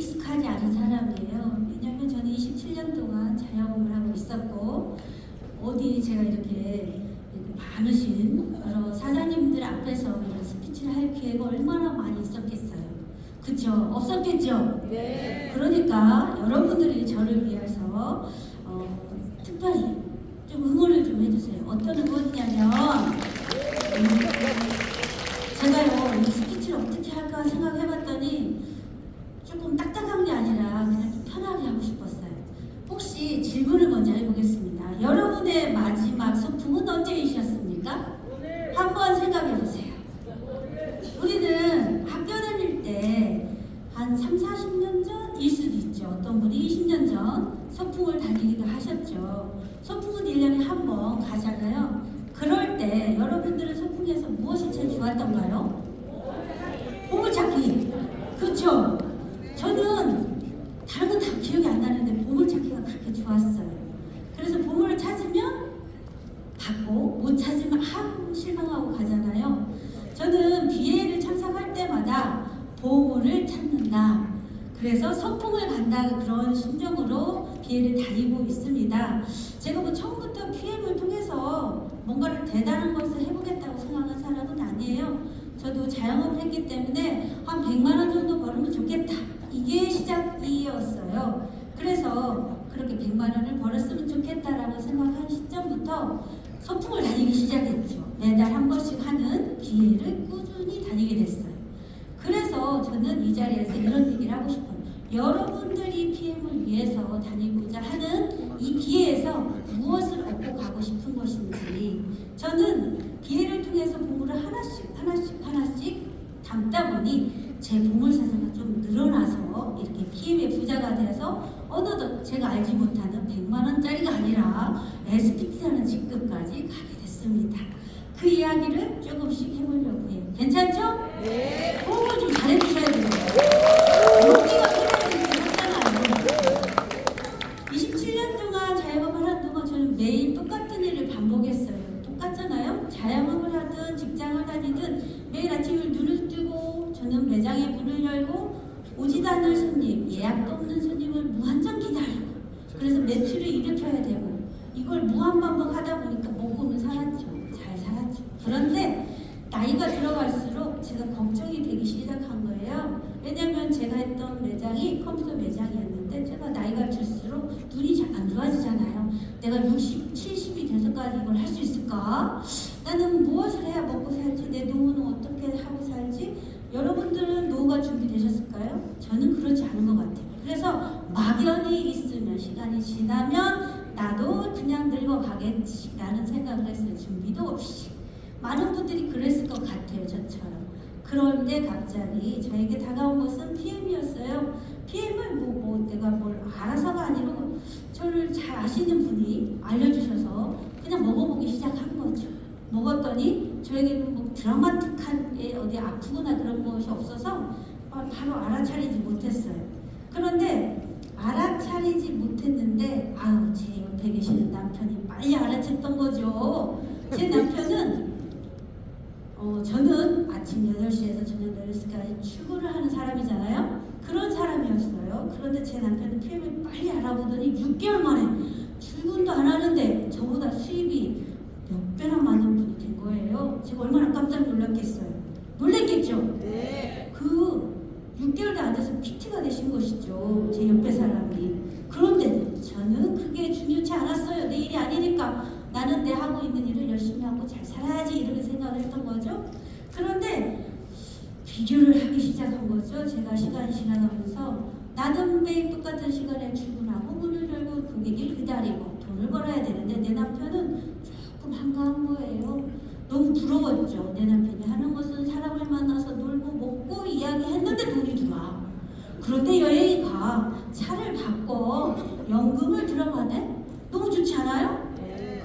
익숙하지 않은 사람이에요. 왜냐하면 저는 27년 동안 자영업을 하고 있었고 어디 제가 이렇게 많으신 여러 사장님들 앞에서 이런 스피치를 할 기회가 얼마나 많이 있었겠어요. 그쵸? 없었겠죠? 네. 그러니까 여러분들이 저를 위해서 특별히 좀 응원을 좀 해주세요. 어떤 응원이냐면 제가요 이 스피치를 어떻게 할까 생각해봤더니 조금 딱딱한 게 아니라 그냥 좀 편하게 하고 싶었어요. 혹시 질문을 먼저 해보겠습니다. 여러분의 마지막 소풍은 언제이셨습니까? 한번 생각해보세요. 우리는 학교 다닐 때 한 3, 40년 전일 수도 있죠. 어떤 분이 20년 전 소풍을 다니기도 하셨죠. 소풍은 1년에 한 번 가잖아요. 그럴 때 여러분들은 소풍에서 무엇이 제일 좋았던가요? 보물찾기. 그렇죠? 저는 다른 건 다 기억이 안 나는데 보물찾기가 그렇게 좋았어요. 그래서 보물을 찾으면 받고 못 찾으면 아우 실망하고 가잖아요. 저는 비회를 참석할 때마다 보물을 찾는다. 그래서 소풍을 간다 그런 심정으로 비회를 다니고 있습니다. 제가 뭐 처음부터 PM을 통해서 뭔가를 대단한 것을 해보겠다고 생각한 사람은 아니에요. 저도 자영업을 했기 때문에 한 100만 원 정도 벌으면 좋겠다. 이게 시작이었어요. 그래서 그렇게 100만 원을 벌었으면 좋겠다라고 생각한 시점부터 소풍을 다니기 시작했죠. 매달 한 번씩 하는 기회를 꾸준히 다니게 됐어요. 그래서 저는 이 자리에서 이런 얘기를 하고 싶어요. 여러분들이 PM을 위해서 다니고자 하는 이 기회에서 무엇을 얻고 가고 싶은 것인지 저는 기회를 통해서 보물을 하나씩 담다 보니 제 보물 사사가 좀 늘어나서 이렇게 PM의 부자가 돼서 어느덧 제가 알지 못하는 100만 원짜리가 아니라 SPT라는 직급까지 가게 됐습니다. 그 이야기를 조금씩 해보려고 해요. 괜찮죠? 네. 호흡을 좀 잘해주셔야 돼요. 용기가 필요해요. 27년 동안 자영업을 한 동안 저는 매일 똑같은 일을 반복했어요. 똑같잖아요? 자영업을 하든 직장을 다니든 매일 아침에 눈을 뜨고 저는 매장의 문을 열고 오지도 않는 손님, 예약도 없는 손님을 무한정 기다리고 그래서 매출을 일으켜야 되고 이걸 무한반복하다 보니까 먹고는 살았죠. 잘 살았죠. 그런데 나이가 들어갈수록 제가 걱정이 되기 시작한 거예요. 왜냐면 제가 했던 매장이 컴퓨터 매장이었는데 제가 나이가 들수록 눈이 잘 안 좋아지잖아요. 내가 60, 70이 돼서까지 이걸 할 수 있을까? 나는 무엇을 해야 먹고 살지? 내 노후는 어떻게 하고 살지? 여러분들은 노후가 준비되셨을까요? 저는 그렇지 않은 것 같아요. 그래서 막연히 있으면 시간이 지나면 나도 그냥 늙어가겠지라는 생각을 했어요. 준비도 없이. 많은 분들이 그랬을 것 같아요. 저처럼. 그런데 갑자기 저에게 다가온 것은 PM이었어요. PM을 내가 뭘 알아서가 아니고 저를 잘 아시는 분이 알려주셔서 그냥 먹어보기 시작한 거죠. 먹었더니 저에게는 뭐 드라마틱한 게 어디 아프거나 그런 것이 없어서 바로 알아차리지 못했어요. 그런데 알아차리지 못했는데 제 옆에 계시는 남편이 빨리 알아챘던 거죠. 제 남편은 저는 아침 8시에서 저녁 8시까지 출근을 하는 사람이잖아요. 그런 사람이었어요. 그런데 제 남편은 PM을 빨리 알아보더니 6개월 만에 출근도 안 하는데 저보다 수입이 몇 배나 많은 분이 된 거예요. 제가 얼마나 깜짝 놀랐겠어요. 놀랬겠죠? 네. 그 6개월도 안 돼서 PT가 되신 것이죠. 제 옆에 사람이. 그런데 저는 그게 중요치 않았어요. 내 일이 아니니까. 나는 내 하고 있는 일을 열심히 하고 잘 살아야지 이렇게 생각을 했던 거죠. 그런데 비교를 하기 시작한 거죠. 제가 시간이 지나가면서 나는 매일 똑같은 시간에 출근하고 문을 열고 고객을 기다리고 돈을 벌어야 되는데 내 남편은 조금 한가한 거예요. 너무 부러웠죠. 내 남편이 하는 것은 사람을 만나서 놀고 먹고 이야기했는데 돈이 들어와. 그런데 여행이 가. 차를 바꿔. 연금을 들어가네? 너무 좋지 않아요?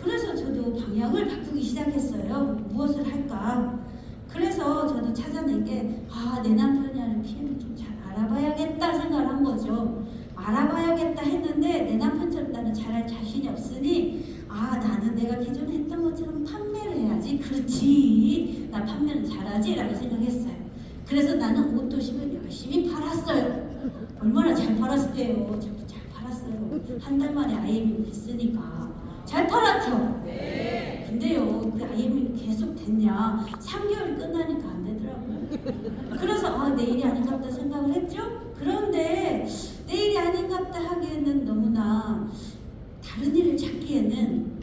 그래서 저도 방향을 바꾸기 시작했어요. 무엇을 할까? 그래서 저도 찾아낸 게 내 남편이 하는 PM을 좀 잘 알아봐야겠다 생각을 한 거죠. 알아봐야겠다 했는데 내 남편처럼 나는 잘할 자신이 없으니 나는 내가 기존에 했던 것처럼 판매를 해야지. 그렇지. 나 판매는 잘하지 라고 생각했어요. 그래서 나는 옷도식을 열심히 팔았어요. 얼마나 잘 팔았을게요. 저도 잘 팔았어요. 한 달 만에 IM이 됐으니까 잘 팔았죠. 네. 근데요, 그 IM이 계속 됐냐? 3개월 끝나니까 안 되더라고요. 그래서 내일이 아닌갑다 생각을 했죠. 그런데 내일이 아닌갑다 하기에는 너무나 다른 일을 찾기에는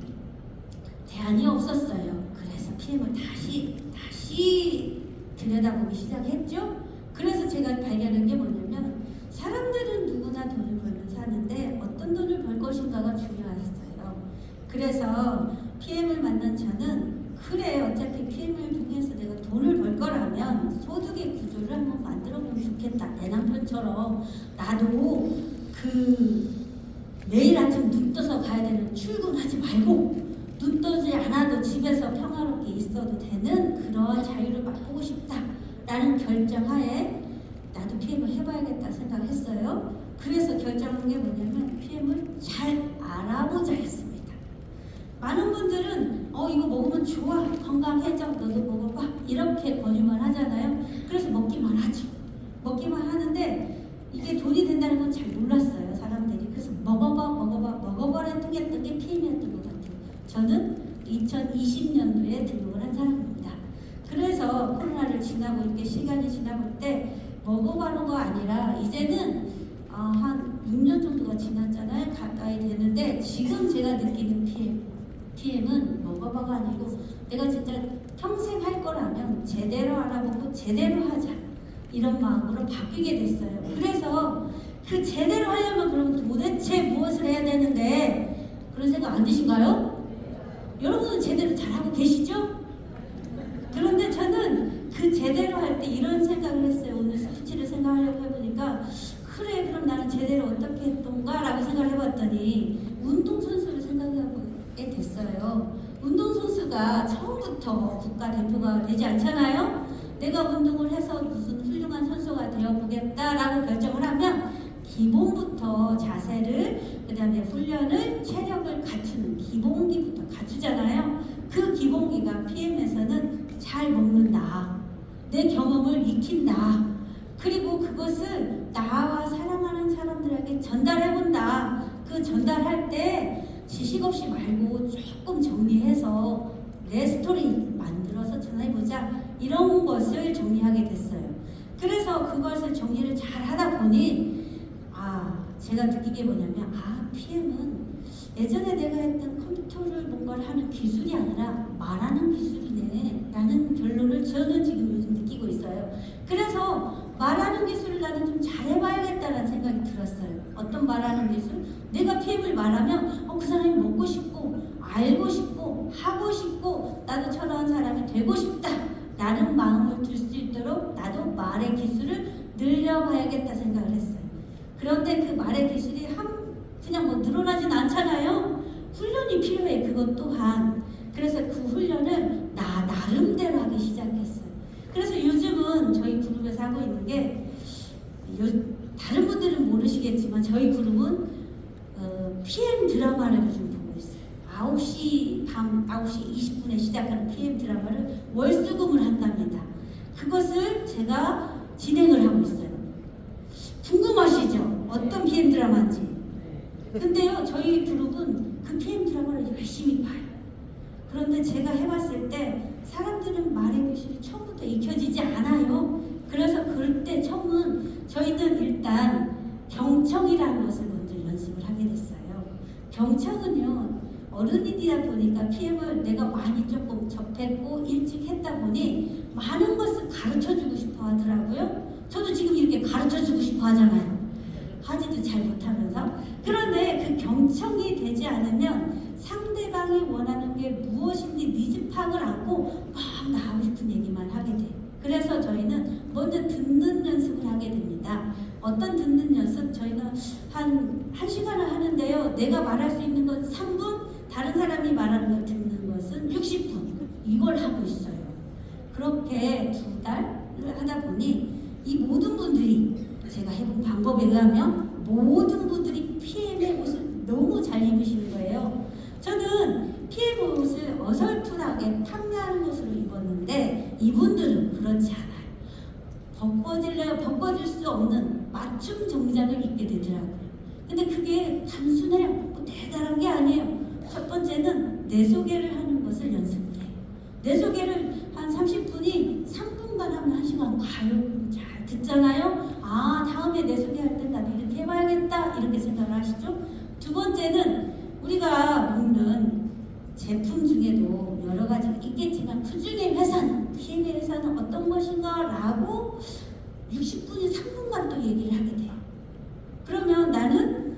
대안이 없었어요. 그래서 PM을 다시 들여다보기 시작했죠. 그래서 제가 발견한 게 뭐냐면 사람들은 누구나 돈을 벌면 사는데 어떤 돈을 벌 것인가가 중요했어요. 그래서 PM을 만난 저는 그래 어차피 PM을 통해서 내가 돈을 벌 거라면 소득의 구조를 한번 만들어 보면 좋겠다. 내 남편처럼 나도 매일 아침 눈 떠서 가야 되는 출근하지 말고 눈 뜨지 않아도 집에서 평화롭게 있어도 되는 그런 자유를 맛보고 싶다라는 결정하에 나도 PM을 해봐야겠다 생각했어요. 그래서 결정한 게 뭐냐면 PM을 잘 알아보자 했습니다. 많은 분들은 이거 먹으면 좋아, 건강해져, 너도 먹어봐 이렇게 권유만 하잖아요. 그래서 먹기만 하죠. 먹기만 하는데 이게 돈이 된다는 건 잘 몰랐어요 사람들이. 그래서 먹어봐라 했던 게 PM이었던 것 같아요. 저는 2020년도에 등록을 한 사람입니다. 그래서 코로나를 지나고 이렇게 시간이 지나볼 때 먹어봐는거 아니라 이제는 한 6년 정도가 지났잖아요. 가까이 되는데 지금 제가 느끼는 PM은 먹어봐가 아니고 내가 진짜 평생 할 거라면 제대로 알아보고 제대로 하자 이런 마음으로 바뀌게 됐어요. 그래서 그 제대로 하려면 그럼 도대체 무엇을 해야 되는데 그런 생각 안 드신가요? 여러분은 제대로 잘하고 계시죠? 그런데 저는 그 제대로 할 때 이런 생각을 했어요. 오늘 스피치를 생각하려고 해보니까 그래 그럼 나는 제대로 어떻게 했던가 라고 생각을 해봤더니 운동선수를 생각해보게 됐어요. 운동선수가 처음부터 국가대표가 되지 않잖아요. 내가 운동을 해서 무슨 훌륭한 선수가 되어보겠다라고 결정을 하면 기본부터 자세를 그 다음에 훈련을 체력을 갖추는 기본기부터 갖추잖아요. 그 기본기가 PM에서는 잘 먹는다, 내 경험을 익힌다, 그리고 그것을 나와 사랑하는 사람들에게 전달해본다. 그 전달할 때 지식 없이 말고 조금 정리해서 내 스토리 만들어서 전해보자 이런 것을 정리하게 됐어요. 그래서 그것을 정리를 잘 하다 보니 제가 느낀 게 뭐냐면 PM은 예전에 내가 했던 컴퓨터를 뭔가를 하는 기술이 아니라 말하는 기술이네 라는 결론을 저는 지금 요즘 느끼고 있어요. 그래서 말하는 기술을 나는 좀 잘해봐야겠다는 생각이 들었어요. 어떤 말하는 기술? 내가 PM을 말하면 그 사람이 먹고 싶고 알고 싶고 하고 싶고 나도 저런 사람이 되고 싶다 라는 마음을 들 수 있도록 나도 말의 기술을 늘려봐야겠다 생각을 했어요. 그런데 그 말의 기술이 그냥 늘어나진 않잖아요. 훈련이 필요해 그것 또한. 그래서 그 훈련을 나름대로 하기 시작했어요. 그래서 요즘은 저희 그룹에서 하고 있는 게 다른 분들은 모르시겠지만 저희 그룹은 PM 드라마를 요즘 보고 있어요. 밤 9시 20분에 시작하는 PM 드라마를 월수금을 한답니다. 그것을 제가 진행을 하고 있어요. 궁금하시죠? 어떤 PM 드라마인지. 근데요, 저희 그룹은 그 PM 드라마를 열심히 봐요. 그런데 제가 해봤을 때 사람들은 말의 기술이 처음부터 익혀지지 않아요. 그래서 그럴 때 저희는 일단 경청이라는 것을 먼저 연습을 하게 됐어요. 경청은요, 어른이다 보니까 PM을 내가 많이 조금 접했고 일찍 했다 보니 많은 것을 가르쳐주고 싶어 하더라고요. 저도 지금 이렇게 가르쳐주고 싶어 하잖아요. 하지도 잘 못하면서. 그런데 그 경청이 되지 않으면 상대방이 원하는 게 무엇인지 니즈 파악을 않고 막 나하고 싶은 얘기만 하게 돼요. 그래서 저희는 먼저 듣는 연습을 하게 됩니다. 어떤 듣는 연습? 저희는 한 1시간을 하는데요. 내가 말할 수 있는 건 3분, 다른 사람이 말하는 걸 듣는 것은 60분. 이걸 하고 있어요. 그렇게 2달을 하다 보니 이 모든 분들이 제가 해본 방법에 의하면 모든 분들이 PM의 옷을 너무 잘 입으시는 거예요. 저는 PM 옷을 어설프하게 탐나는 옷으로 입었는데 이분들은 그렇지 않아요. 벗겨질 수 없는 맞춤 정장을 입게 되더라고요. 근데 그게 단순해요. 뭐 대단한 게 아니에요. 첫 번째는 내 소개를 하는 것을 연습해요. 내 소개를 한 30분이 3분간 하면 1시간 가요. 잘 듣잖아요. 아, 다음에 내 소개할 땐 나도 이렇게 해봐야겠다, 이렇게 생각을 하시죠. 두 번째는 우리가 먹는 제품 중에도 여러 가지가 있겠지만 그 중에 회사는, PM의 회사는 어떤 것인가 라고 60분이 3분간 또 얘기를 하게 돼요. 그러면 나는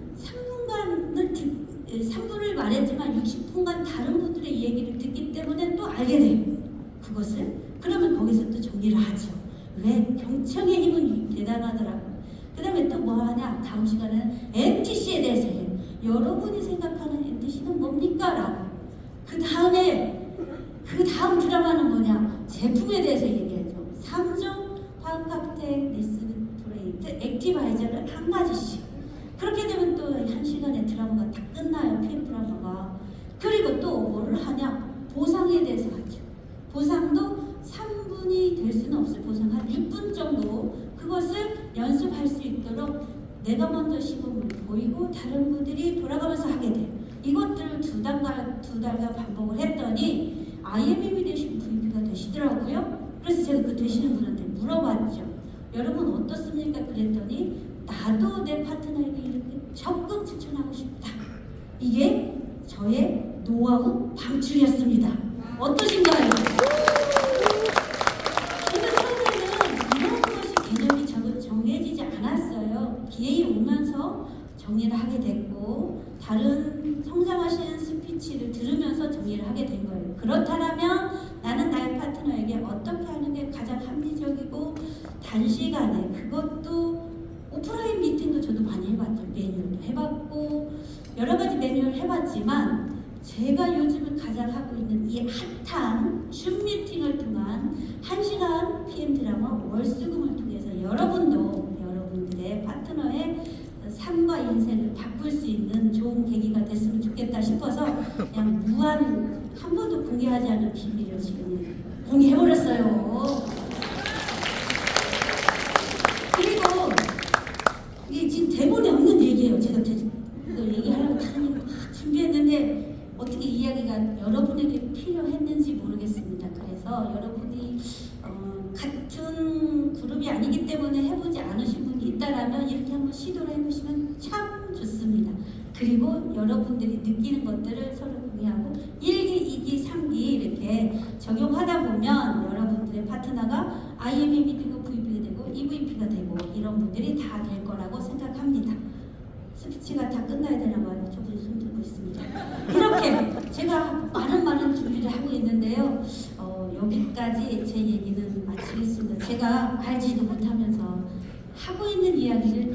3분을 말했지만 60분간 다른 분들의 얘기를 듣기 때문에 또 알게 돼요. 그것을. 그러면 거기서 또 정리를 하죠. 왜? 경청의 힘은 대단하더라고요. 그 다음에 또 뭐 하냐? 다음 시간에는 MTC에 대해서 해요. 여러분이 생각하는 MTC는 뭡니까? 라고. 그 다음 드라마는 뭐냐? 제품에 대해서 얘기하죠. 3종 파운카프텍 리스트레이트 액티바이저를 한 가지씩. 그렇게 되면 또 1시간의 드라마가 다 끝나요. PM 드라마가. 그리고 또 뭐를 하냐? 보상에 대해서 하죠. 보상도 3분이 될 수는 없어요. 보상 한 6분 정도 그것을 연습할 수 있도록 내가 먼저 시범을 보이고 다른 분들이 돌아가면서 하게 돼요. 이것들을 두 달간 반복을 했더니 IMM이 되신 VP가 되시더라고요. 그래서 제가 그 되시는 분한테 물어봤죠. 여러분 어떻습니까? 그랬더니 나도 내 파트너에게 이렇게 적극 추천하고 싶다. 이게 저의 노하우 방출이었습니다. 어떠신가요? 근데 처음에는 이런 것이 개념이 정해지지 않았어요. 기회이 오면서 정리를 하게 됐고 다른 성장하시는 스피치를 들으면서 정리를 하게 된 거예요. 그렇다면 나는 나의 파트너에게 어떻게 하는 게 가장 합리적이고 단시간에, 그것도 오프라인 미팅도 저도 많이 해봤죠. 매뉴얼도 해봤고 여러 가지 매뉴얼 해봤지만 제가 요즘은 가장 하고 있는 이 핫한 줌 미팅을 통한 1시간 PM 드라마 월수금을 통해서 여러분들의 파트너의 삶과 인생을 바꿀 수 있는 좋은 계기가 됐으면 좋겠다 싶어서 그냥 무한, 한 번도 공개하지 않은 비밀을 지금 공개해버렸어요. 그리고 이게 지금 대본에 없는 얘기예요. 제가 이거 얘기하려고 다른 얘기 막 준비했는데 어떻게 이야기가 여러분에게 필요했는지 모르겠습니다. 그래서 여러분이 같은 그룹이 아니기 때문에 해보지 않으신 분이 있다라면 이렇게 한번 시도를 해보시면 참 좋습니다. 그리고 여러분들이 느끼는 것들을 서로 공유하고 1기, 2기, 3기 이렇게 적용하다 보면 여러분들의 파트너가 IMM이 되고 VP가 되고 EVP가 되고 이런 분들이 다 될 거라고 생각합니다. 스피치가 다 끝나야 되나 봐요. 저분이 손 들고 있습니다. 이렇게 제가 많은 준비를 하고 있는데요. 여기까지 제 얘기는 마치겠습니다. 제가 알지도 못하면서 하고 있는 이야기를